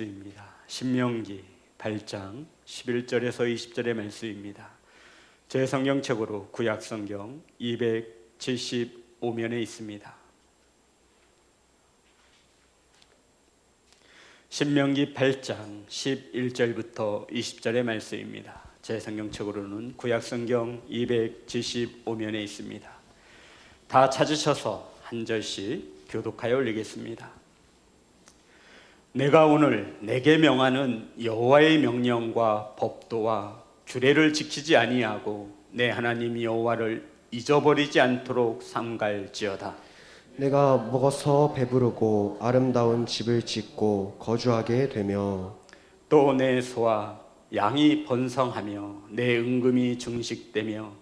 말씀입니다. 신명기 8장 11절에서 20절의 말씀입니다. 제 성경책으로 구약 성경 275면에 있습니다. 신명기 8장 11절부터 20절의 말씀입니다. 제 성경책으로는 구약 성경 275면에 있습니다. 다 찾으셔서 한 절씩 교독하여 올리겠습니다. 내가 오늘 내게 명하는 여호와의 명령과 법도와 규례를 지키지 아니하고 내 하나님 여호와를 잊어버리지 않도록 삼갈지어다. 내가 먹어서 배부르고 아름다운 집을 짓고 거주하게 되며 또 내 소와 양이 번성하며 내 은금이 증식되며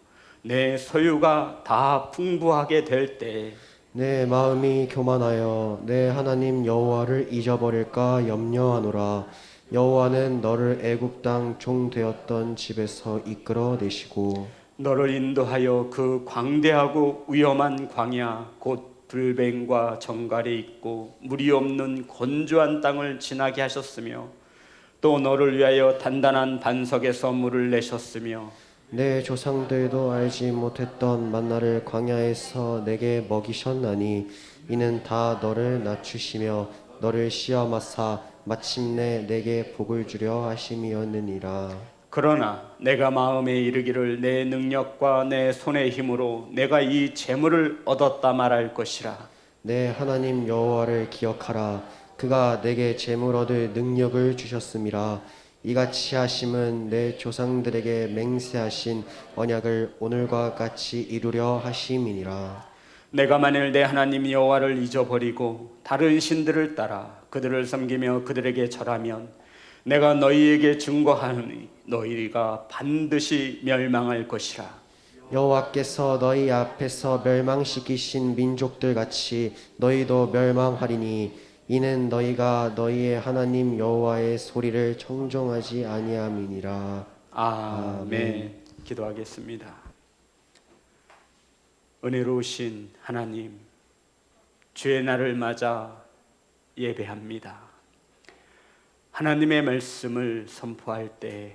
내 소유가 다 풍부하게 될 때에 내 마음이 교만하여 내 하나님 여호와를 잊어버릴까 염려하노라. 여호와는 너를 애굽 땅 종 되었던 집에서 이끌어내시고 너를 인도하여 그 광대하고 위험한 광야 곧 불뱀과 정갈이 있고 물이 없는 건조한 땅을 지나게 하셨으며 또 너를 위하여 단단한 반석에서 물을 내셨으며 내 조상들도 알지 못했던 만나를 광야에서 내게 먹이셨나니 이는 다 너를 낮추시며 너를 시험하사 마침내 내게 복을 주려 하심이었느니라. 그러나 내가 마음에 이르기를 내 능력과 내 손의 힘으로 내가 이 재물을 얻었다 말할 것이라. 내 하나님 여호와를 기억하라. 그가 내게 재물 얻을 능력을 주셨음이라. 이같이 하심은 내 조상들에게 맹세하신 언약을 오늘과 같이 이루려 하심이니라. 내가 만일 내 하나님 여호와를 잊어버리고 다른 신들을 따라 그들을 섬기며 그들에게 절하면 내가 너희에게 증거하노니 너희가 반드시 멸망할 것이라. 여호와께서 너희 앞에서 멸망시키신 민족들 같이 너희도 멸망하리니 이는 너희가 너희의 하나님 여호와의 소리를 청종하지 아니함이니라. 아멘. 기도하겠습니다. 은혜로우신 하나님, 주의 날을 맞아 예배합니다. 하나님의 말씀을 선포할 때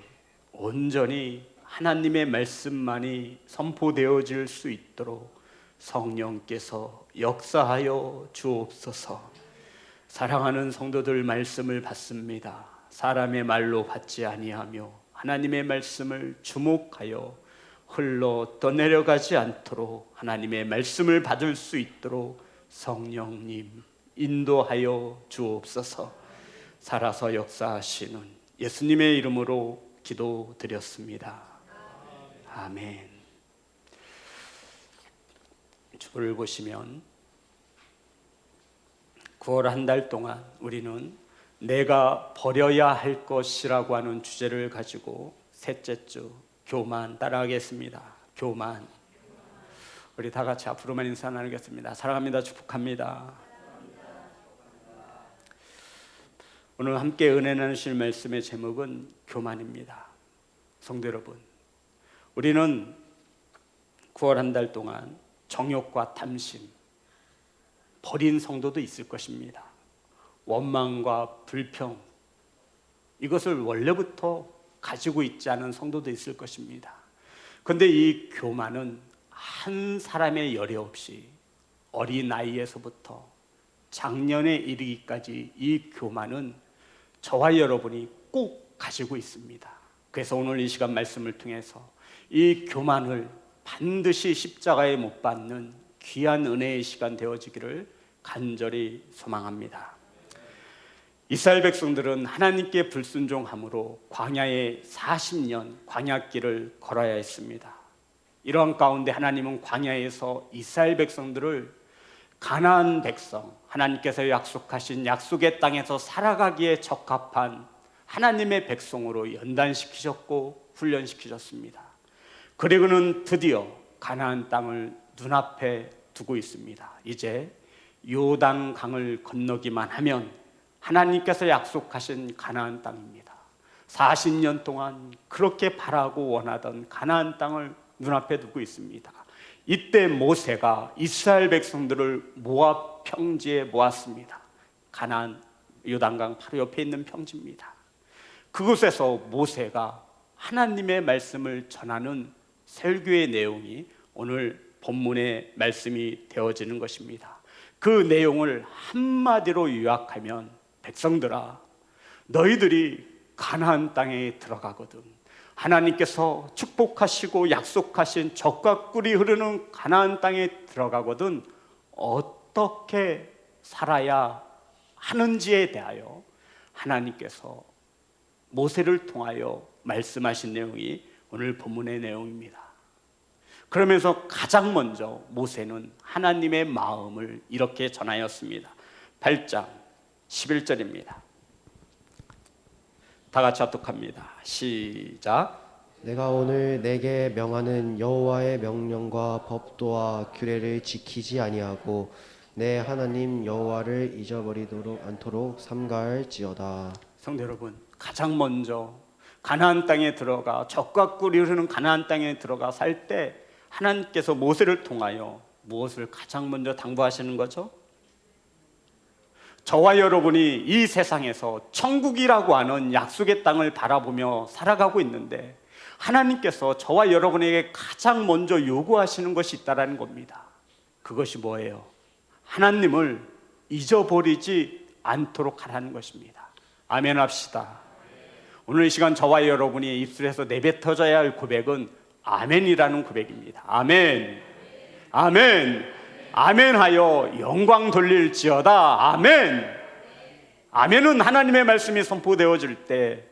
온전히 하나님의 말씀만이 선포되어질 수 있도록 성령께서 역사하여 주옵소서. 사랑하는 성도들 말씀을 받습니다. 사람의 말로 받지 아니하며 하나님의 말씀을 주목하여 흘러 떠내려가지 않도록 하나님의 말씀을 받을 수 있도록 성령님 인도하여 주옵소서. 살아서 역사하시는 예수님의 이름으로 기도드렸습니다. 아멘. 주보를 보시면 9월 한 달 동안 우리는 내가 버려야 할 것이라고 하는 주제를 가지고 셋째 주 교만 따라하겠습니다. 교만. 우리 다 같이 앞으로만 인사 나누겠습니다. 사랑합니다. 축복합니다. 오늘 함께 은혜 나누실 말씀의 제목은 교만입니다. 성도 여러분, 우리는 9월 한 달 동안 정욕과 탐심, 버린 성도도 있을 것입니다. 원망과 불평, 이것을 원래부터 가지고 있지 않은 성도도 있을 것입니다. 그런데 이 교만은 한 사람의 열애 없이 어린 나이에서부터 장년에 이르기까지 이 교만은 저와 여러분이 꼭 가지고 있습니다. 그래서 오늘 이 시간 말씀을 통해서 이 교만을 반드시 십자가에 못 박는 귀한 은혜의 시간 되어지기를 간절히 소망합니다. 이스라엘 백성들은 하나님께 불순종함으로 광야에 40년 광야길을 걸어야 했습니다. 이러한 가운데 하나님은 광야에서 이스라엘 백성들을 가나안 백성, 하나님께서 약속하신 약속의 땅에서 살아가기에 적합한 하나님의 백성으로 연단시키셨고 훈련시키셨습니다. 그리고는 드디어 가나안 땅을 눈앞에 두고 있습니다. 이제 요단강을 건너기만 하면 하나님께서 약속하신 가나안 땅입니다. 40년 동안 그렇게 바라고 원하던 가나안 땅을 눈앞에 두고 있습니다. 이때 모세가 이스라엘 백성들을 모압 평지에 모았습니다. 가나안 요단강 바로 옆에 있는 평지입니다. 그곳에서 모세가 하나님의 말씀을 전하는 설교의 내용이 오늘 본문의 말씀이 되어지는 것입니다. 그 내용을 한마디로 요약하면, 백성들아, 너희들이 가나안 땅에 들어가거든 하나님께서 축복하시고 약속하신 젖과 꿀이 흐르는 가나안 땅에 들어가거든 어떻게 살아야 하는지에 대하여 하나님께서 모세를 통하여 말씀하신 내용이 오늘 본문의 내용입니다. 그러면서 가장 먼저 모세는 하나님의 마음을 이렇게 전하였습니다. 8장 11절입니다. 다 같이 합독합니다. 시작. 내가 오늘 내게 명하는 여호와의 명령과 법도와 규례를 지키지 아니하고 내 하나님 여호와를 잊어버리도록 않도록 삼가할지어다. 성도 여러분, 가장 먼저 가나안 땅에 들어가 젖과 꿀이 흐르는 가나안 땅에 들어가 살 때 하나님께서 모세를 통하여 무엇을 가장 먼저 당부하시는 거죠? 저와 여러분이 이 세상에서 천국이라고 하는 약속의 땅을 바라보며 살아가고 있는데 하나님께서 저와 여러분에게 가장 먼저 요구하시는 것이 있다는 겁니다. 그것이 뭐예요? 하나님을 잊어버리지 않도록 하라는 것입니다. 아멘 합시다. 오늘 이 시간 저와 여러분이 입술에서 내뱉어져야 할 고백은 아멘이라는 고백입니다. 아멘, 아멘, 아멘하여 영광 돌릴지어다. 아멘. 아멘은 하나님의 말씀이 선포되어질 때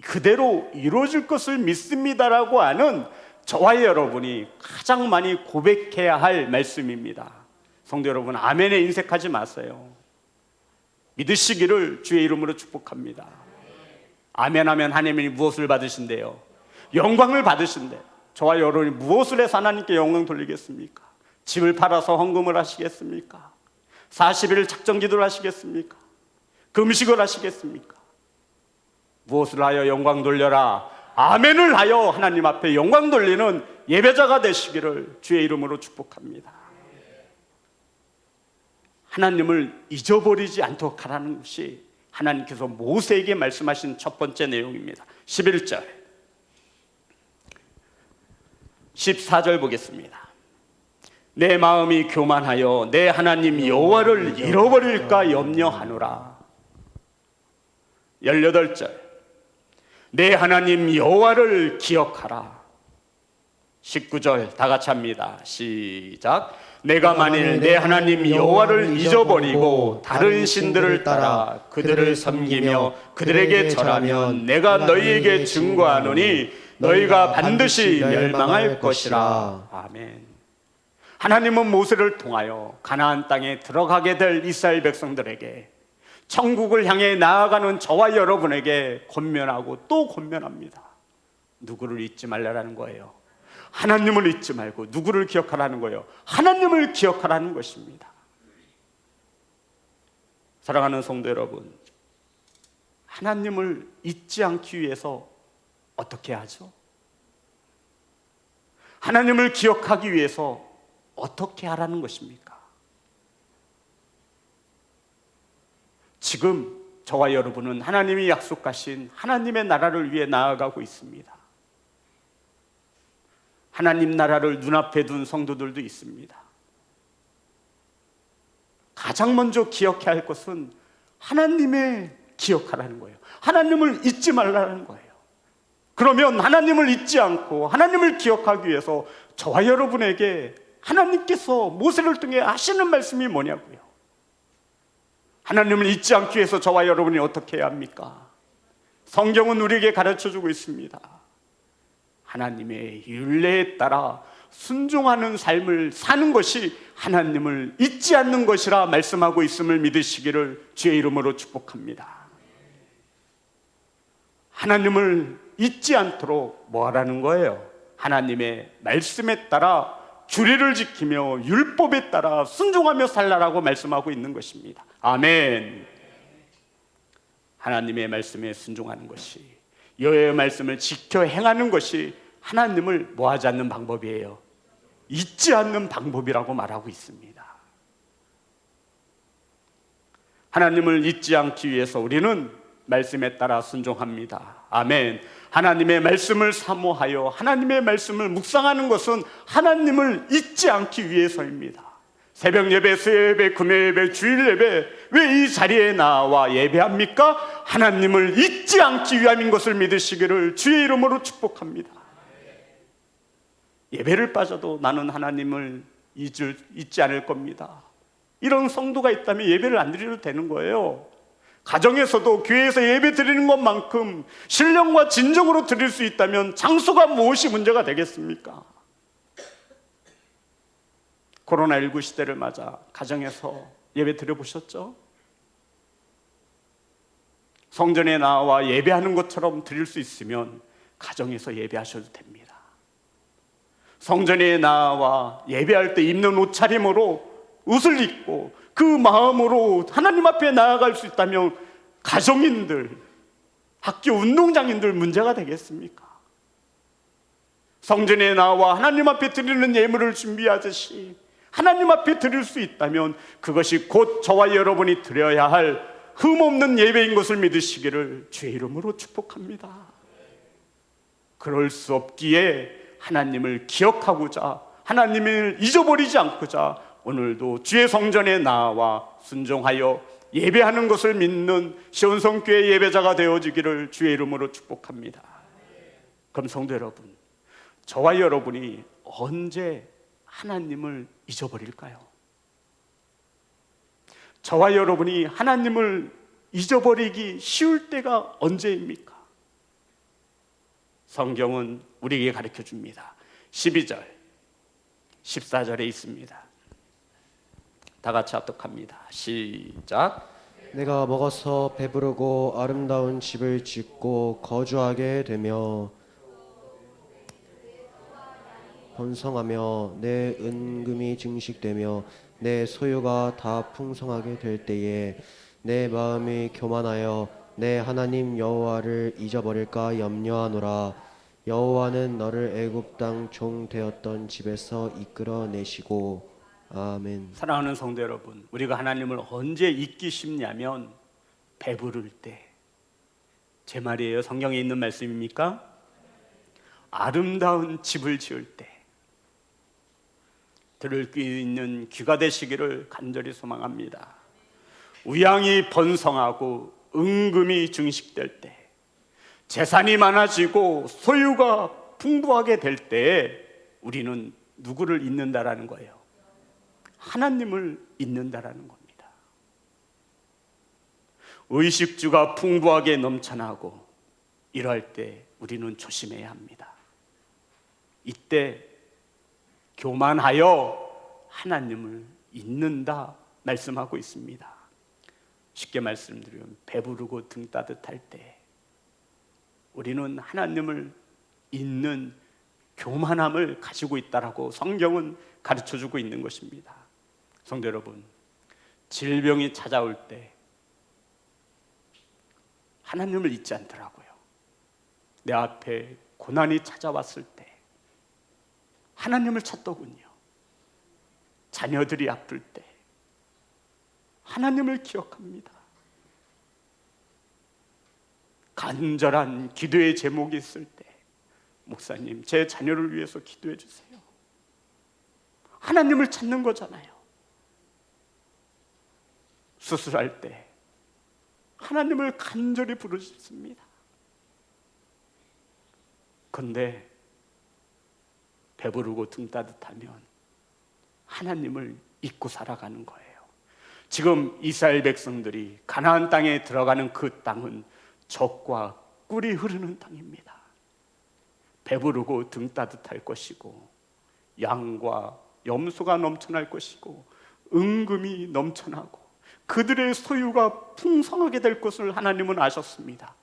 그대로 이루어질 것을 믿습니다라고 하는 저와 여러분이 가장 많이 고백해야 할 말씀입니다. 성도 여러분, 아멘에 인색하지 마세요. 믿으시기를 주의 이름으로 축복합니다. 아멘하면 하나님이 무엇을 받으신대요? 영광을 받으신대요. 저와 여러분이 무엇을 해서 하나님께 영광 돌리겠습니까? 집을 팔아서 헌금을 하시겠습니까? 40일 작정 기도를 하시겠습니까? 금식을 하시겠습니까? 무엇을 하여 영광 돌려라? 아멘을 하여 하나님 앞에 영광 돌리는 예배자가 되시기를 주의 이름으로 축복합니다. 하나님을 잊어버리지 않도록 하라는 것이 하나님께서 모세에게 말씀하신 첫 번째 내용입니다. 11절 14절 보겠습니다. 내 마음이 교만하여 내 하나님 여호와를 잃어버릴까 염려하노라. 18절 내 하나님 여호와를 기억하라. 19절 다 같이 합니다. 시작. 내가 만일 내 하나님 여호와를 잊어버리고 다른 신들을 따라 그들을 섬기며 그들에게 절하면 내가 너희에게 증거하노니 너희가 반드시 멸망할 것이라. 아멘. 하나님은 모세를 통하여 가나안 땅에 들어가게 될 이스라엘 백성들에게 천국을 향해 나아가는 저와 여러분에게 권면하고 또 권면합니다. 누구를 잊지 말라는 거예요? 하나님을 잊지 말고 누구를 기억하라는 거예요? 하나님을 기억하라는 것입니다. 사랑하는 성도 여러분, 하나님을 잊지 않기 위해서 어떻게 하죠? 하나님을 기억하기 위해서 어떻게 하라는 것입니까? 지금 저와 여러분은 하나님이 약속하신 하나님의 나라를 위해 나아가고 있습니다. 하나님 나라를 눈앞에 둔 성도들도 있습니다. 가장 먼저 기억해야 할 것은 하나님의 기억하라는 거예요. 하나님을 잊지 말라는 거예요. 그러면 하나님을 잊지 않고 하나님을 기억하기 위해서 저와 여러분에게 하나님께서 모세를 통해 하시는 말씀이 뭐냐고요? 하나님을 잊지 않기 위해서 저와 여러분이 어떻게 해야 합니까? 성경은 우리에게 가르쳐주고 있습니다. 하나님의 율례에 따라 순종하는 삶을 사는 것이 하나님을 잊지 않는 것이라 말씀하고 있음을 믿으시기를 주의 이름으로 축복합니다. 하나님을 잊지 않도록 뭐 하라는 거예요? 하나님의 말씀에 따라 규례를 지키며 율법에 따라 순종하며 살라라고 말씀하고 있는 것입니다. 아멘. 하나님의 말씀에 순종하는 것이, 여호와의 말씀을 지켜 행하는 것이 하나님을 뭐하지 않는 방법이에요? 잊지 않는 방법이라고 말하고 있습니다. 하나님을 잊지 않기 위해서 우리는 말씀에 따라 순종합니다. 아멘. 하나님의 말씀을 사모하여 하나님의 말씀을 묵상하는 것은 하나님을 잊지 않기 위해서입니다. 새벽 예배, 수요 예배, 금요 예배, 주일 예배, 왜 이 자리에 나와 예배합니까? 하나님을 잊지 않기 위함인 것을 믿으시기를 주의 이름으로 축복합니다. 예배를 빠져도 나는 하나님을 잊지 않을 겁니다. 이런 성도가 있다면 예배를 안 드려도 되는 거예요. 가정에서도 교회에서 예배 드리는 것만큼 신령과 진정으로 드릴 수 있다면 장소가 무엇이 문제가 되겠습니까? 코로나19 시대를 맞아 가정에서 예배 드려보셨죠? 성전에 나와 예배하는 것처럼 드릴 수 있으면 가정에서 예배하셔도 됩니다. 성전에 나와 예배할 때 입는 옷차림으로 옷을 입고 그 마음으로 하나님 앞에 나아갈 수 있다면 가정인들, 학교 운동장인들 문제가 되겠습니까? 성전에 나와 하나님 앞에 드리는 예물을 준비하듯이 하나님 앞에 드릴 수 있다면 그것이 곧 저와 여러분이 드려야 할 흠없는 예배인 것을 믿으시기를 주의 이름으로 축복합니다. 그럴 수 없기에 하나님을 기억하고자, 하나님을 잊어버리지 않고자 오늘도 주의 성전에 나와 순종하여 예배하는 것을 믿는 시온성교회 예배자가 되어지기를 주의 이름으로 축복합니다. 그럼 성도 여러분, 저와 여러분이 언제 하나님을 잊어버릴까요? 저와 여러분이 하나님을 잊어버리기 쉬울 때가 언제입니까? 성경은 우리에게 가르쳐 줍니다. 12절, 14절에 있습니다. 다 같이 합독합니다. 시작. 내가 먹어서 배부르고 아름다운 집을 짓고 거주하게 되며 번성하며 내 은금이 증식되며 내 소유가 다 풍성하게 될 때에 내 마음이 교만하여 내 하나님 여호와를 잊어버릴까 염려하노라. 여호와는 너를 애굽 땅 종 되었던 집에서 이끌어내시고. 아멘. 사랑하는 성도 여러분, 우리가 하나님을 언제 잊기 쉽냐면 배부를 때. 제 말이에요. 성경에 있는 말씀입니까? 아름다운 집을 지을 때. 들을 귀 있는 귀가 되시기를 간절히 소망합니다. 우양이 번성하고 은금이 증식될 때, 재산이 많아지고 소유가 풍부하게 될 때에 우리는 누구를 잊는다라는 거예요? 하나님을 잊는다라는 겁니다. 의식주가 풍부하게 넘쳐나고 이럴 때 우리는 조심해야 합니다. 이때 교만하여 하나님을 잊는다 말씀하고 있습니다. 쉽게 말씀드리면 배부르고 등 따뜻할 때 우리는 하나님을 잊는 교만함을 가지고 있다라고 성경은 가르쳐주고 있는 것입니다. 성도 여러분, 질병이 찾아올 때 하나님을 잊지 않더라고요. 내 앞에 고난이 찾아왔을 때 하나님을 찾더군요. 자녀들이 아플 때 하나님을 기억합니다. 간절한 기도의 제목이 있을 때 목사님, 제 자녀를 위해서 기도해 주세요. 하나님을 찾는 거잖아요. 수술할 때 하나님을 간절히 부르십니다. 그런데 배부르고 등 따뜻하면 하나님을 잊고 살아가는 거예요. 지금 이스라엘 백성들이 가나안 땅에 들어가는 그 땅은 젖과 꿀이 흐르는 땅입니다. 배부르고 등 따뜻할 것이고 양과 염소가 넘쳐날 것이고 은금이 넘쳐나고 그들의 소유가 풍성하게 될 것을 하나님은 아셨습니다.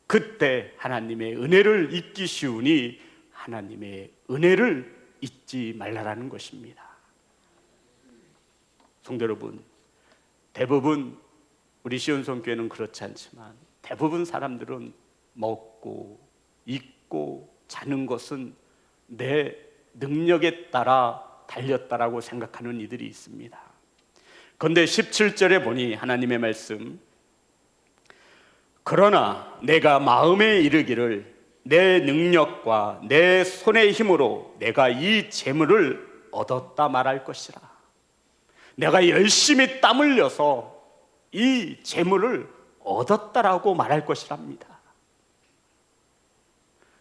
그때 하나님의 은혜를 잊기 쉬우니 하나님의 은혜를 잊지 말라라는 것입니다. 성도 여러분, 대부분 우리 시온성교회는 그렇지 않지만 대부분 사람들은 먹고 입고 자는 것은 내 능력에 따라 달렸다라고 생각하는 이들이 있습니다. 그런데 17절에 보니 하나님의 말씀, 그러나 내가 마음에 이르기를 내 능력과 내 손의 힘으로 내가 이 재물을 얻었다 말할 것이라. 내가 열심히 땀 흘려서 이 재물을 얻었다라고 말할 것이랍니다.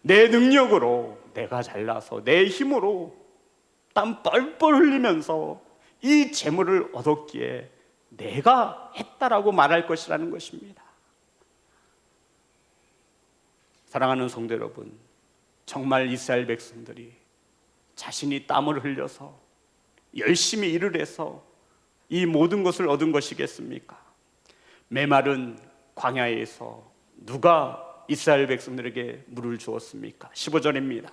내 능력으로 내가 잘나서 내 힘으로 땀 뻘뻘 흘리면서 이 재물을 얻었기에 내가 했다라고 말할 것이라는 것입니다. 사랑하는 성도 여러분, 정말 이스라엘 백성들이 자신이 땀을 흘려서 열심히 일을 해서 이 모든 것을 얻은 것이겠습니까? 메마른 광야에서 누가 이스라엘 백성들에게 물을 주었습니까? 15절입니다.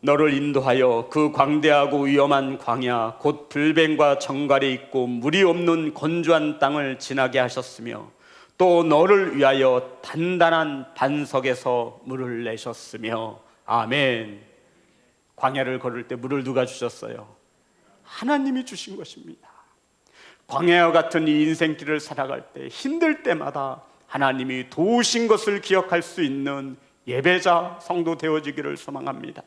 너를 인도하여 그 광대하고 위험한 광야 곧 불뱀과 정갈이 있고 물이 없는 건조한 땅을 지나게 하셨으며 또 너를 위하여 단단한 반석에서 물을 내셨으며. 아멘. 광야를 걸을 때 물을 누가 주셨어요? 하나님이 주신 것입니다. 광야와 같은 이 인생길을 살아갈 때 힘들 때마다 하나님이 도우신 것을 기억할 수 있는 예배자 성도 되어지기를 소망합니다.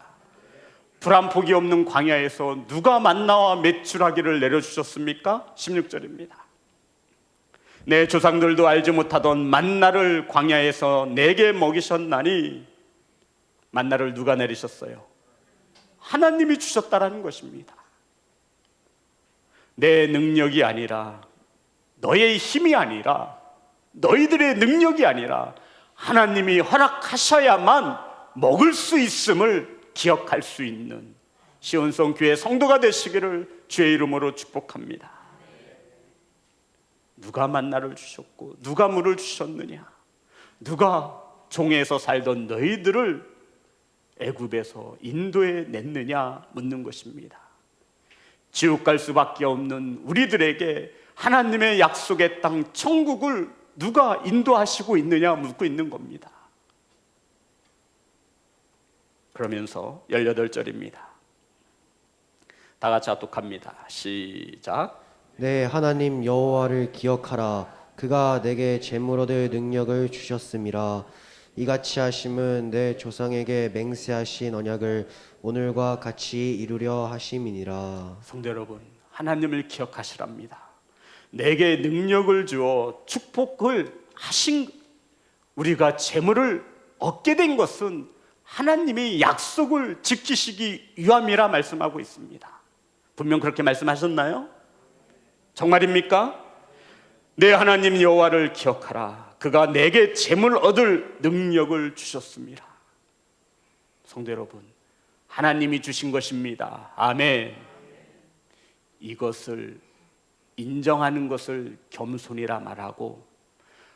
불안 폭이 없는 광야에서 누가 만나와 메추라기를 내려주셨습니까? 16절입니다. 내 조상들도 알지 못하던 만나를 광야에서 내게 먹이셨나니. 만나를 누가 내리셨어요? 하나님이 주셨다라는 것입니다. 내 능력이 아니라, 너의 힘이 아니라, 너희들의 능력이 아니라 하나님이 허락하셔야만 먹을 수 있음을 기억할 수 있는 시온성 교회 성도가 되시기를 주의 이름으로 축복합니다. 누가 만나를 주셨고 누가 물을 주셨느냐? 누가 종에서 살던 너희들을 애굽에서 인도에 냈느냐 묻는 것입니다. 지옥 갈 수밖에 없는 우리들에게 하나님의 약속의 땅 천국을 누가 인도하시고 있느냐 묻고 있는 겁니다. 그러면서 18절입니다. 다 같이 합독합니다. 시작. 내 하나님 여호와를 기억하라. 그가 내게 재물 얻을 능력을 주셨음이라. 이같이 하심은 내 조상에게 맹세하신 언약을 오늘과 같이 이루려 하심이니라. 성도 여러분, 하나님을 기억하시랍니다. 내게 능력을 주어 축복을 하신, 우리가 재물을 얻게 된 것은 하나님이 약속을 지키시기 위함이라 말씀하고 있습니다. 분명 그렇게 말씀하셨나요? 정말입니까? 내 하나님 여호와를 기억하라. 그가 내게 재물 얻을 능력을 주셨습니다. 성도 여러분, 하나님이 주신 것입니다. 아멘. 이것을 인정하는 것을 겸손이라 말하고,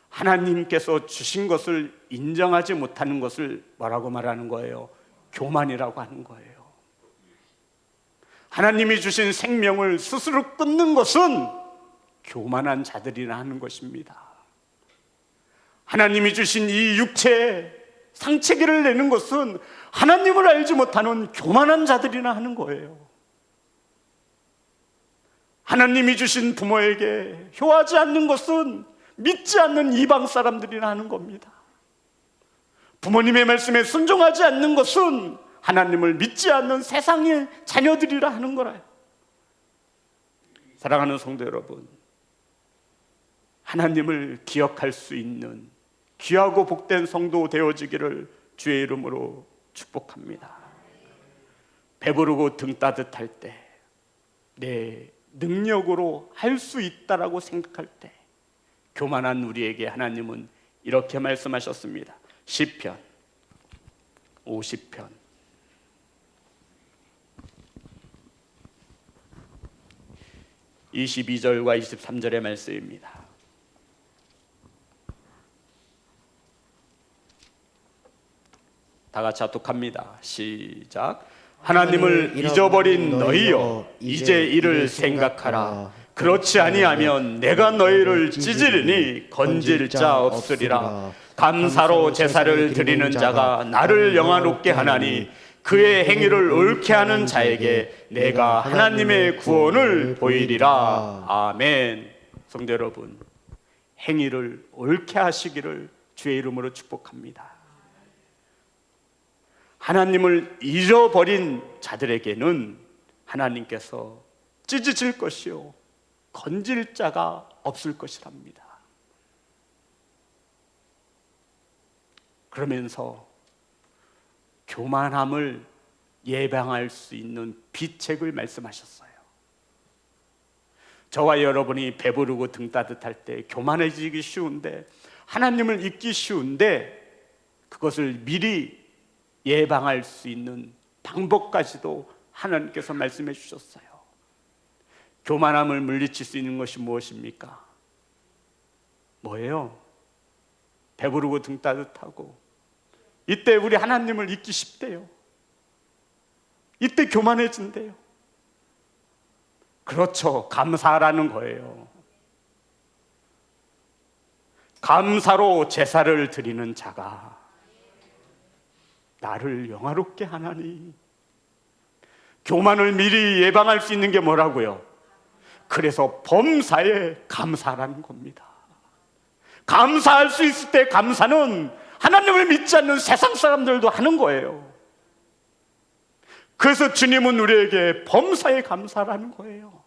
하나님께서 주신 것을 인정하지 못하는 것을 뭐라고 말하는 거예요? 교만이라고 하는 거예요. 하나님이 주신 생명을 스스로 끊는 것은 교만한 자들이라 하는 것입니다. 하나님이 주신 이 육체에 상체기를 내는 것은 하나님을 알지 못하는 교만한 자들이라 하는 거예요. 하나님이 주신 부모에게 효하지 않는 것은 믿지 않는 이방 사람들이라 하는 겁니다. 부모님의 말씀에 순종하지 않는 것은 하나님을 믿지 않는 세상의 자녀들이라 하는 거라요. 사랑하는 성도 여러분, 하나님을 기억할 수 있는 귀하고 복된 성도 되어지기를 주의 이름으로 축복합니다. 배부르고 등 따뜻할 때, 내 능력으로 할 수 있다라고 생각할 때, 교만한 우리에게 하나님은 이렇게 말씀하셨습니다. 시편 50편 22절과 23절의 말씀입니다. 다 같이 합독합니다. 시작. 하나님을 잊어버린 너희여, 이제 이를 생각하라. 그렇지 아니하면 내가 너희를 찢으리니 건질 자 없으리라. 감사로 제사를 드리는 자가 나를 영화롭게 하나니 그의 행위를 옳게 하는 자에게 내가 하나님의 구원을 보이리라. 아멘. 성도 여러분, 행위를 옳게 하시기를 주의 이름으로 축복합니다. 하나님을 잊어버린 자들에게는 하나님께서 찢으실 것이요 건질 자가 없을 것이랍니다. 그러면서 교만함을 예방할 수 있는 비책을 말씀하셨어요. 저와 여러분이 배부르고 등 따뜻할 때 교만해지기 쉬운데, 하나님을 잊기 쉬운데, 그것을 미리 예방할 수 있는 방법까지도 하나님께서 말씀해 주셨어요. 교만함을 물리칠 수 있는 것이 무엇입니까? 뭐예요? 배부르고 등 따뜻하고, 이때 우리 하나님을 잊기 쉽대요. 이때 교만해진대요. 그렇죠. 감사라는 거예요. 감사로 제사를 드리는 자가 나를 영화롭게 하나니. 교만을 미리 예방할 수 있는 게 뭐라고요? 그래서 범사에 감사라는 겁니다. 감사할 수 있을 때 감사는 하나님을 믿지 않는 세상 사람들도 하는 거예요. 그래서 주님은 우리에게 범사에 감사라는 거예요.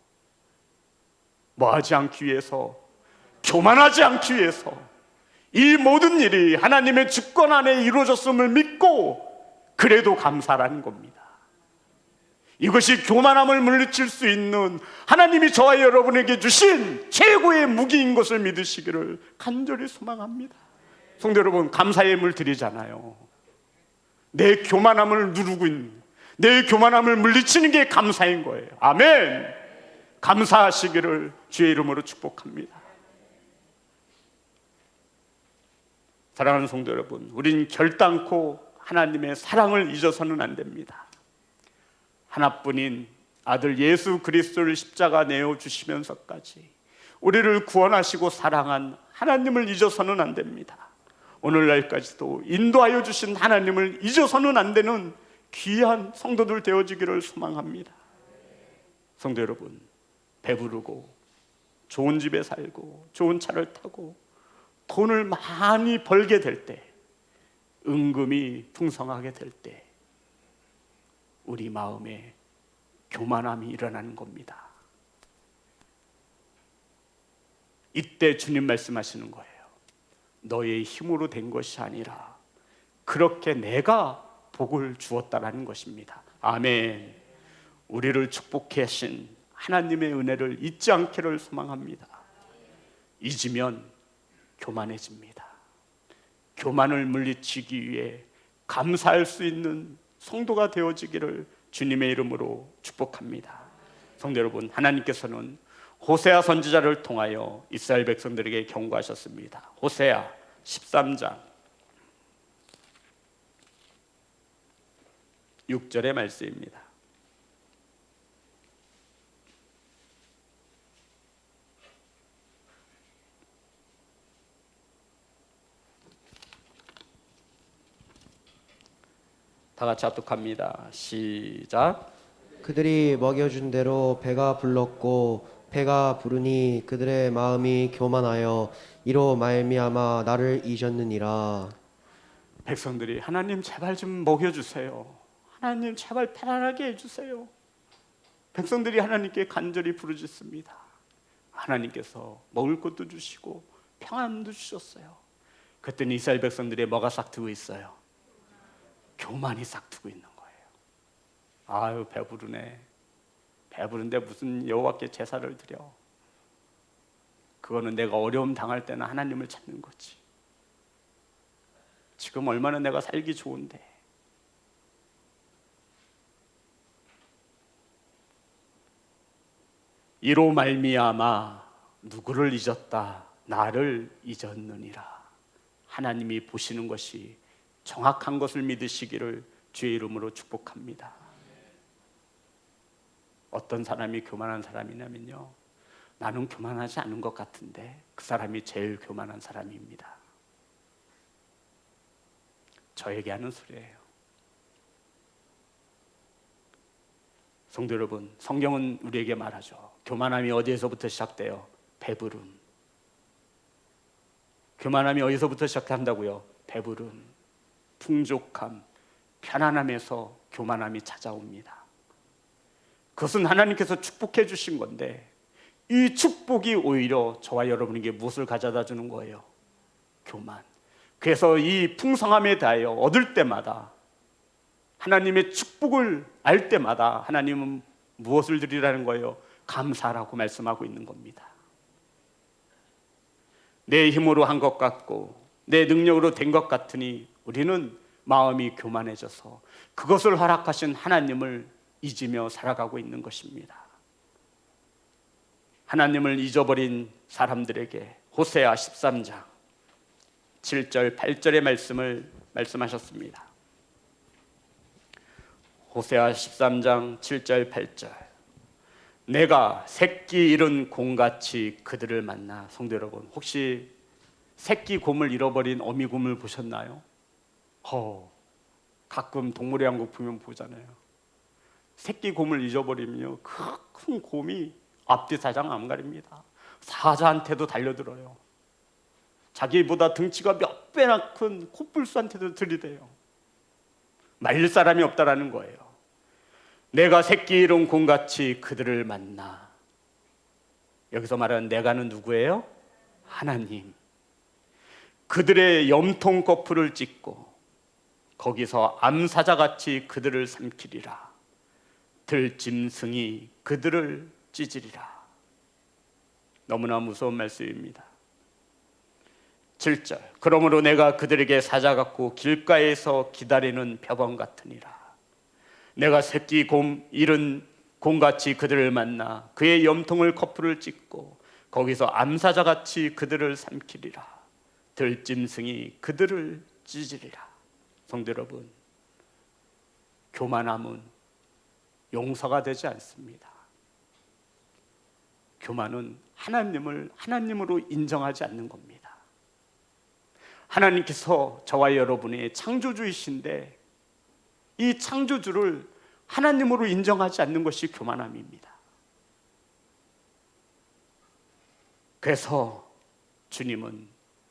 뭐하지 않기 위해서, 교만하지 않기 위해서, 이 모든 일이 하나님의 주권 안에 이루어졌음을 믿고 그래도 감사라는 겁니다. 이것이 교만함을 물리칠 수 있는 하나님이 저와 여러분에게 주신 최고의 무기인 것을 믿으시기를 간절히 소망합니다. 성도 여러분, 감사의 예물 드리잖아요. 내 교만함을 누르고 있는, 내 교만함을 물리치는 게 감사인 거예요. 아멘. 감사하시기를 주의 이름으로 축복합니다. 사랑하는 성도 여러분, 우린 결단코 하나님의 사랑을 잊어서는 안 됩니다. 하나뿐인 아들 예수 그리스도를 십자가 내어주시면서까지 우리를 구원하시고 사랑한 하나님을 잊어서는 안 됩니다. 오늘날까지도 인도하여 주신 하나님을 잊어서는 안 되는 귀한 성도들 되어지기를 소망합니다. 성도 여러분, 배부르고 좋은 집에 살고 좋은 차를 타고 돈을 많이 벌게 될 때, 은금이 풍성하게 될 때 우리 마음에 교만함이 일어나는 겁니다. 이때 주님 말씀하시는 거예요. 너의 힘으로 된 것이 아니라 그렇게 내가 복을 주었다라는 것입니다. 아멘. 우리를 축복해 하신 하나님의 은혜를 잊지 않기를 소망합니다. 잊으면 교만해집니다. 교만을 물리치기 위해 감사할 수 있는 성도가 되어지기를 주님의 이름으로 축복합니다. 성도 여러분, 하나님께서는 호세아 선지자를 통하여 이스라엘 백성들에게 경고하셨습니다. 호세아 13장 6절의 말씀입니다. 다 같이 합독합니다. 시작. 그들이 먹여준 대로 배가 불렀고 배가 부르니 그들의 마음이 교만하여 이로 말미암아 나를 잊었느니라. 백성들이 하나님 제발 좀 먹여주세요. 하나님 제발 편안하게 해주세요. 백성들이 하나님께 간절히 부르짖습니다. 하나님께서 먹을 것도 주시고 평안도 주셨어요. 그랬더니 이스라엘 백성들의 뭐가 싹트고 있어요? 교만이 싹트고 있는 거예요. 아유, 배부르네. 배부른데 무슨 여호와께 제사를 드려. 그거는 내가 어려움 당할 때는 하나님을 찾는 거지. 지금 얼마나 내가 살기 좋은데. 이로 말미암아 누구를 잊었다? 나를 잊었느니라. 하나님이 보시는 것이 정확한 것을 믿으시기를 주의 이름으로 축복합니다. 어떤 사람이 교만한 사람이냐면요, 나는 교만하지 않은 것 같은데 그 사람이 제일 교만한 사람입니다. 저에게 하는 소리예요. 성도 여러분, 성경은 우리에게 말하죠. 교만함이 어디에서부터 시작돼요? 배부름. 교만함이 어디서부터 시작한다고요? 배부름, 풍족함, 편안함에서 교만함이 찾아옵니다. 그것은 하나님께서 축복해 주신 건데 이 축복이 오히려 저와 여러분에게 무엇을 가져다 주는 거예요? 교만. 그래서 이 풍성함에 대하여 얻을 때마다, 하나님의 축복을 알 때마다 하나님은 무엇을 드리라는 거예요? 감사라고 말씀하고 있는 겁니다. 내 힘으로 한 것 같고 내 능력으로 된 것 같으니 우리는 마음이 교만해져서 그것을 허락하신 하나님을 잊으며 살아가고 있는 것입니다. 하나님을 잊어버린 사람들에게 호세아 13장 7절 8절의 말씀을 말씀하셨습니다. 호세아 13장 7절 8절. 내가 새끼 잃은 곰같이 그들을 만나. 성도 여러분, 혹시 새끼 곰을 잃어버린 어미곰을 보셨나요? 가끔 동물의 왕국 보면 보잖아요. 새끼 곰을 잊어버리면요, 그 큰 곰이 앞뒤 사정 안 가립니다. 사자한테도 달려들어요. 자기보다 등치가 몇 배나 큰 코뿔소한테도 들이대요. 말릴 사람이 없다라는 거예요. 내가 새끼 잃은 곰같이 그들을 만나. 여기서 말하는 내가는 누구예요? 하나님. 그들의 염통 거풀을 찢고 거기서 암사자같이 그들을 삼키리라. 들짐승이 그들을 찢으리라. 너무나 무서운 말씀입니다. 7절. 그러므로 내가 그들에게 사자 같고 길가에서 기다리는 표범 같으니라. 내가 새끼 곰 잃은 곰같이 그들을 만나 그의 염통을 거풀을 찢고 거기서 암사자같이 그들을 삼키리라. 들짐승이 그들을 찢으리라. 성도 여러분, 교만함은 용서가 되지 않습니다. 교만은 하나님을 하나님으로 인정하지 않는 겁니다. 하나님께서 저와 여러분의 창조주이신데 이 창조주를 하나님으로 인정하지 않는 것이 교만함입니다. 그래서 주님은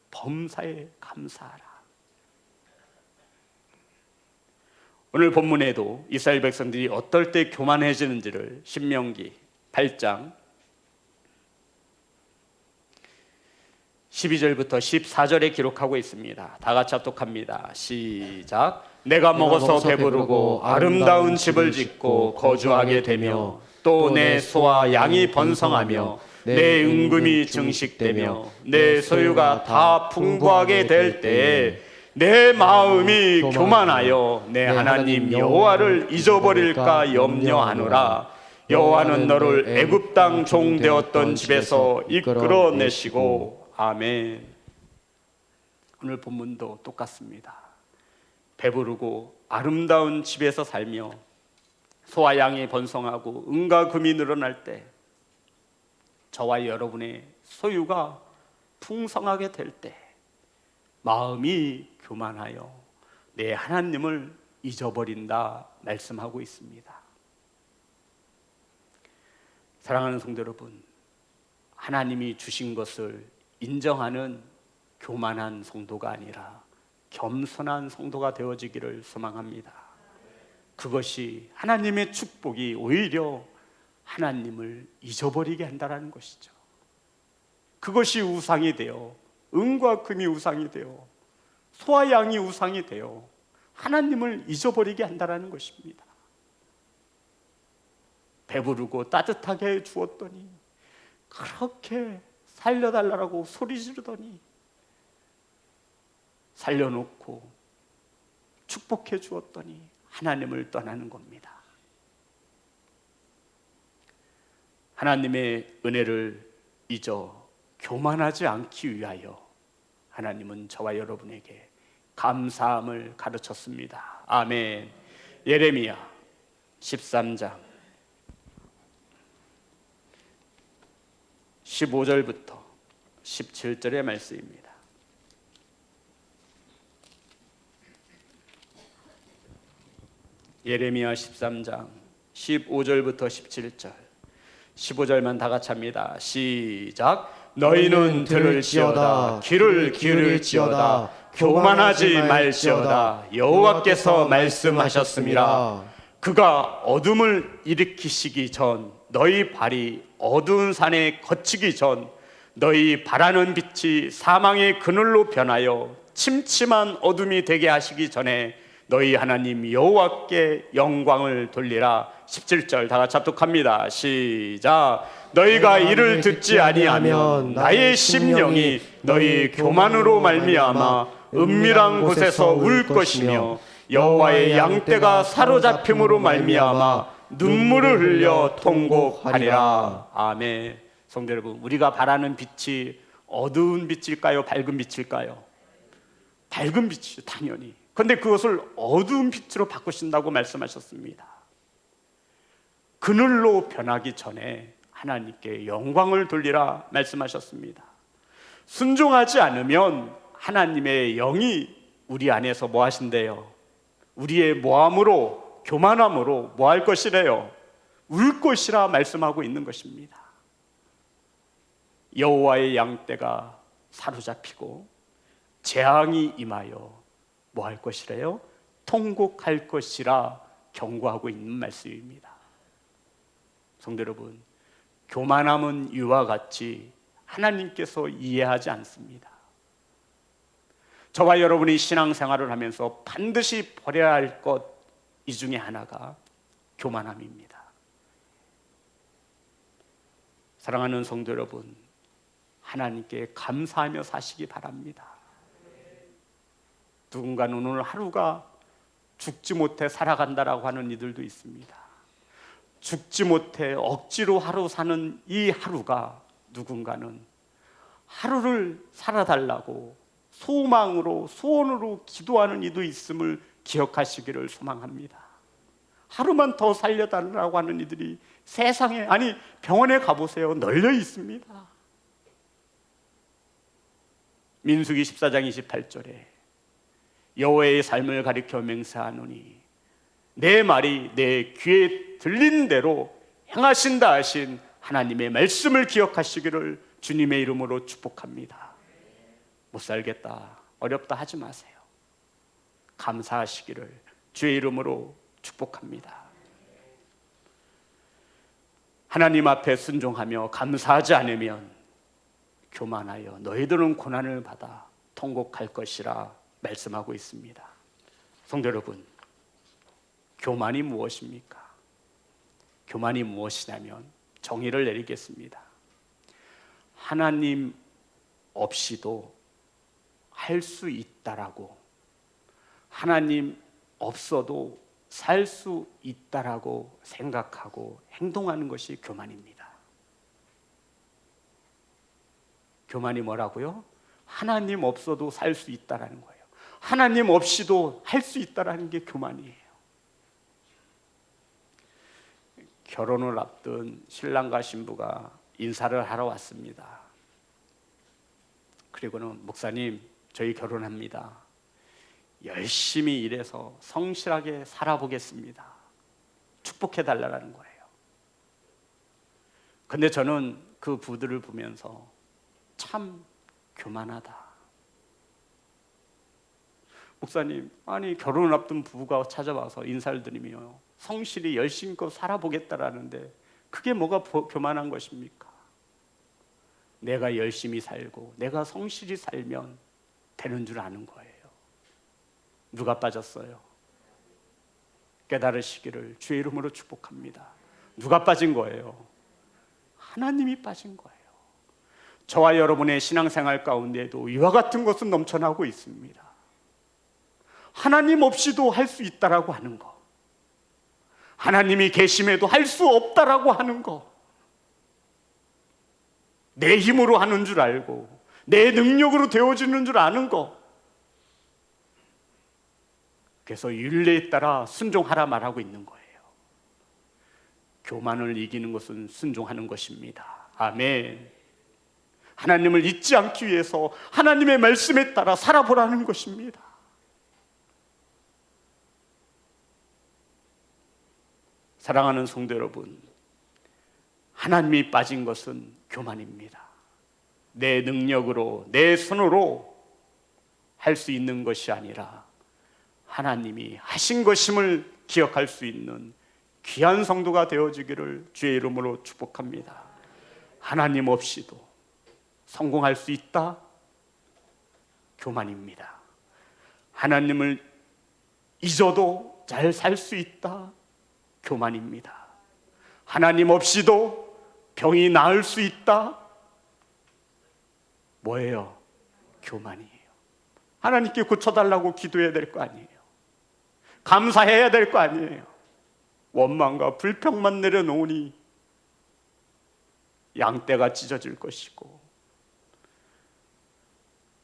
범사에 감사하라. 오늘 본문에도 이스라엘 백성들이 어떨 때 교만해지는지를 신명기 8장 12절부터 14절에 기록하고 있습니다. 다 같이 합독합니다. 시작. 내가 먹어서 배부르고 아름다운 집을 짓고 거주하게 되며 또 내 소와 양이 번성하며 내 은금이 증식되며 내 소유가 다 풍부하게 될 때에 내 마음이 교만하여 내 하나님 여호와를 잊어버릴까 염려하노라. 여호와는 너를 애굽 땅 종 되었던 집에서 이끌어내시고. 아멘. 오늘 본문도 똑같습니다. 배부르고 아름다운 집에서 살며 소와 양이 번성하고 은과 금이 늘어날 때 저와 여러분의 소유가 풍성하게 될 때 마음이 교만하여 내 하나님을 잊어버린다 말씀하고 있습니다. 사랑하는 성도 여러분, 하나님이 주신 것을 인정하는 교만한 성도가 아니라 겸손한 성도가 되어지기를 소망합니다. 그것이 하나님의 축복이 오히려 하나님을 잊어버리게 한다는 것이죠. 그것이 우상이 되어 은과 금이 우상이 되어 소와 양이 우상이 되어 하나님을 잊어버리게 한다는 것입니다. 배부르고 따뜻하게 주었더니 그렇게 살려달라고 소리 지르더니 살려놓고 축복해 주었더니 하나님을 떠나는 겁니다. 하나님의 은혜를 잊어 교만하지 않기 위하여 하나님은 저와 여러분에게 감사함을 가르쳤습니다. 아멘. 예레미야 13장 15절부터 17절의 말씀입니다. 예레미야 13장 15절부터 17절. 15절만 다 같이 합니다. 시작. 너희는 들을지어다 귀를 기울일지어다 교만하지 말지어다 여호와께서 말씀하셨습니다. 그가 어둠을 일으키시기 전 너희 발이 어두운 산에 거치기 전 너희 바라는 빛이 사망의 그늘로 변하여 침침한 어둠이 되게 하시기 전에 너희 하나님 여호와께 영광을 돌리라. 17절 다 같이 합독합니다. 시작. 너희가 이를 듣지 아니하면 나의 심령이 너희 교만으로 말미암아 은밀한 곳에서 울 것이며 여호와의 양떼가 사로잡힘으로 말미암아 눈물을 흘려 통곡하리라. 아멘. 성도 여러분, 우리가 바라는 빛이 어두운 빛일까요? 밝은 빛일까요? 밝은 빛이죠, 당연히. 그런데 그것을 어두운 빛으로 바꾸신다고 말씀하셨습니다. 그늘로 변하기 전에 하나님께 영광을 돌리라 말씀하셨습니다. 순종하지 않으면 하나님의 영이 우리 안에서 뭐 하신대요? 우리의 모함으로, 교만함으로 뭐 할 것이래요? 울 것이라 말씀하고 있는 것입니다. 여호와의 양떼가 사로잡히고 재앙이 임하여 뭐 할 것이래요? 통곡할 것이라 경고하고 있는 말씀입니다. 성도 여러분, 교만함은 이와 같이 하나님께서 이해하지 않습니다. 저와 여러분이 신앙생활을 하면서 반드시 버려야 할 것, 이 중에 하나가 교만함입니다. 사랑하는 성도 여러분, 하나님께 감사하며 사시기 바랍니다. 누군가는 오늘 하루가 죽지 못해 살아간다라고 하는 이들도 있습니다. 죽지 못해 억지로 하루 사는 이 하루가 누군가는 하루를 살아달라고 소망으로, 소원으로 기도하는 이도 있음을 기억하시기를 소망합니다. 하루만 더 살려달라고 하는 이들이 세상에, 아니 병원에 가보세요. 널려 있습니다. 민수기 14장 28절에 여호와의 삶을 가리켜 맹세하노니 내 말이 내 귀에 들린 대로 행하신다 하신 하나님의 말씀을 기억하시기를 주님의 이름으로 축복합니다. 못 살겠다, 어렵다 하지 마세요. 감사하시기를 주의 이름으로 축복합니다. 하나님 앞에 순종하며 감사하지 않으면 교만하여 너희들은 고난을 받아 통곡할 것이라 말씀하고 있습니다. 성도 여러분, 교만이 무엇입니까? 교만이 무엇이냐면 정의를 내리겠습니다. 하나님 없이도 할 수 있다라고, 하나님 없어도 살 수 있다라고 생각하고 행동하는 것이 교만입니다. 교만이 뭐라고요? 하나님 없어도 살 수 있다라는 거예요. 하나님 없이도 할 수 있다라는 게 교만이에요. 결혼을 앞둔 신랑과 신부가 인사를 하러 왔습니다. 그리고는 목사님, 저희 결혼합니다. 열심히 일해서 성실하게 살아보겠습니다. 축복해 달라는 거예요. 근데 저는 그 부부들을 보면서 참 교만하다. 목사님, 아니 결혼을 앞둔 부부가 찾아와서 인사를 드리며 성실히 열심껏 살아보겠다라는데 그게 뭐가 교만한 것입니까? 내가 열심히 살고 내가 성실히 살면 되는 줄 아는 거예요. 누가 빠졌어요? 깨달으시기를 주의 이름으로 축복합니다. 누가 빠진 거예요? 하나님이 빠진 거예요. 저와 여러분의 신앙생활 가운데에도 이와 같은 것은 넘쳐나고 있습니다. 하나님 없이도 할 수 있다라고 하는 거, 하나님이 계심에도 할 수 없다라고 하는 거, 내 힘으로 하는 줄 알고 내 능력으로 되어지는 줄 아는 거, 그래서 율례에 따라 순종하라 말하고 있는 거예요. 교만을 이기는 것은 순종하는 것입니다. 아멘. 하나님을 잊지 않기 위해서 하나님의 말씀에 따라 살아보라는 것입니다. 사랑하는 성도 여러분, 하나님이 빠진 것은 교만입니다. 내 능력으로, 내 손으로 할 수 있는 것이 아니라 하나님이 하신 것임을 기억할 수 있는 귀한 성도가 되어주기를 주의 이름으로 축복합니다. 하나님 없이도 성공할 수 있다? 교만입니다. 하나님을 잊어도 잘 살 수 있다? 교만입니다. 하나님 없이도 병이 나을 수 있다? 뭐예요? 교만이에요. 하나님께 고쳐달라고 기도해야 될 거 아니에요. 감사해야 될 거 아니에요. 원망과 불평만 내려놓으니 양떼가 찢어질 것이고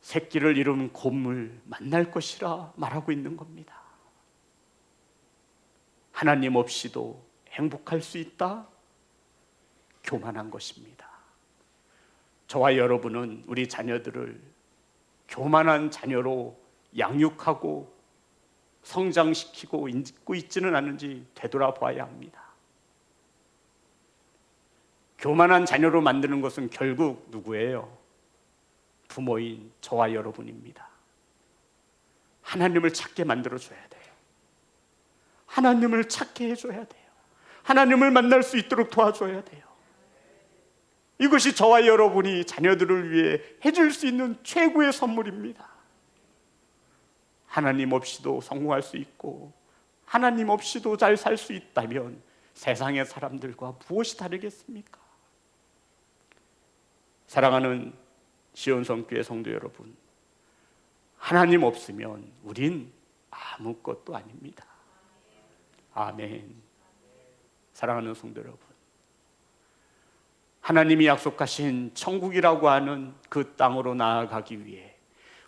새끼를 잃은 곰을 만날 것이라 말하고 있는 겁니다. 하나님 없이도 행복할 수 있다? 교만한 것입니다. 저와 여러분은 우리 자녀들을 교만한 자녀로 양육하고 성장시키고 있고 있지는 않은지 되돌아봐야 합니다. 교만한 자녀로 만드는 것은 결국 누구예요? 부모인 저와 여러분입니다. 하나님을 찾게 만들어줘야 돼요. 하나님을 찾게 해줘야 돼요. 하나님을 만날 수 있도록 도와줘야 돼요. 이것이 저와 여러분이 자녀들을 위해 해줄 수 있는 최고의 선물입니다. 하나님 없이도 성공할 수 있고 하나님 없이도 잘 살 수 있다면 세상의 사람들과 무엇이 다르겠습니까? 사랑하는 시온성교회 성도 여러분, 하나님 없으면 우린 아무것도 아닙니다. 아멘. 사랑하는 성도 여러분, 하나님이 약속하신 천국이라고 하는 그 땅으로 나아가기 위해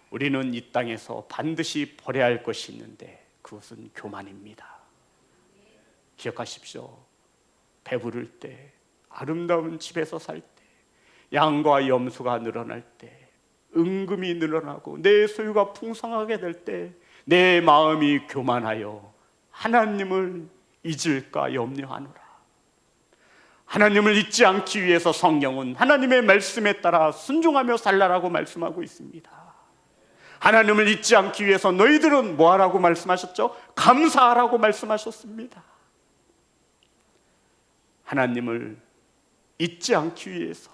우리는 이 땅에서 반드시 버려야 할 것이 있는데 그것은 교만입니다. 기억하십시오. 배부를 때, 아름다운 집에서 살 때, 양과 염소가 늘어날 때, 은금이 늘어나고 내 소유가 풍성하게 될 때 내 마음이 교만하여 하나님을 잊을까 염려하노라. 하나님을 잊지 않기 위해서 성경은 하나님의 말씀에 따라 순종하며 살라라고 말씀하고 있습니다. 하나님을 잊지 않기 위해서 너희들은 뭐하라고 말씀하셨죠? 감사하라고 말씀하셨습니다. 하나님을 잊지 않기 위해서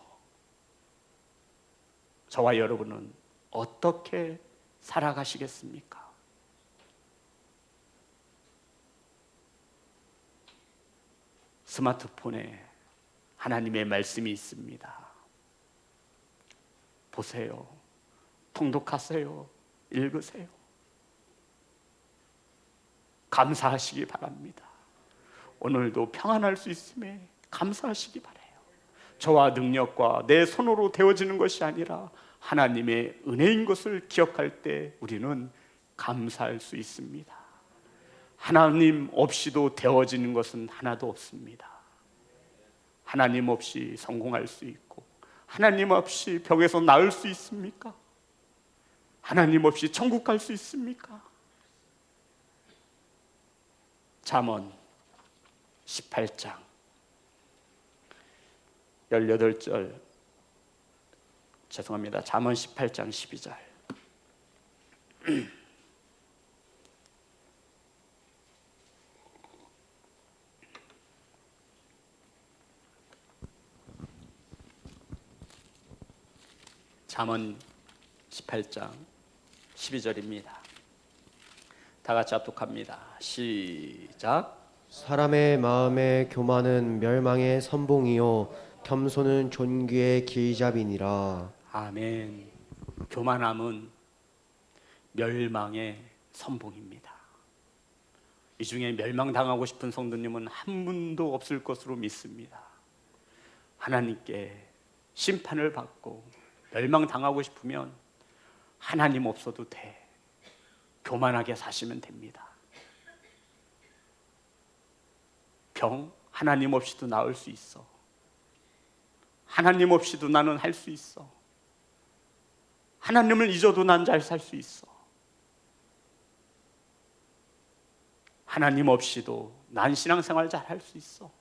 저와 여러분은 어떻게 살아가시겠습니까? 스마트폰에 하나님의 말씀이 있습니다. 보세요. 통독하세요. 읽으세요. 감사하시기 바랍니다. 오늘도 평안할 수 있음에 감사하시기 바라요. 저와 능력과 내 손으로 되어지는 것이 아니라 하나님의 은혜인 것을 기억할 때 우리는 감사할 수 있습니다. 하나님 없이도 되어지는 것은 하나도 없습니다. 하나님 없이 성공할 수 있고 하나님 없이 병에서 나을 수 있습니까? 하나님 없이 천국 갈 수 있습니까? 잠언 18장 18절 죄송합니다. 잠언 18장 12절 잠언 18장 12절입니다. 다 같이 합독합니다. 시작. 사람의 마음의 교만은 멸망의 선봉이요 겸손은 존귀의 길잡이니라. 아멘. 교만함은 멸망의 선봉입니다. 이 중에 멸망당하고 싶은 성도님은 한 분도 없을 것으로 믿습니다. 하나님께 심판을 받고 멸망당하고 싶으면 하나님 없어도 돼. 교만하게 사시면 됩니다. 병 하나님 없이도 나을 수 있어. 하나님 없이도 나는 할 수 있어. 하나님을 잊어도 난 잘 살 수 있어. 하나님 없이도 난 신앙생활 잘 할 수 있어.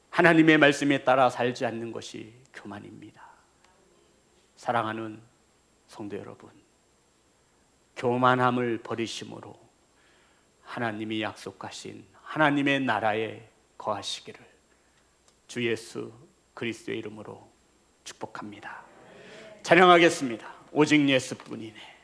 하나님의 말씀에 따라 살지 않는 것이 교만입니다. 사랑하는 성도 여러분, 교만함을 버리심으로 하나님이 약속하신 하나님의 나라에 거하시기를 주 예수 그리스도의 이름으로 축복합니다. 찬양하겠습니다. 오직 예수뿐이네.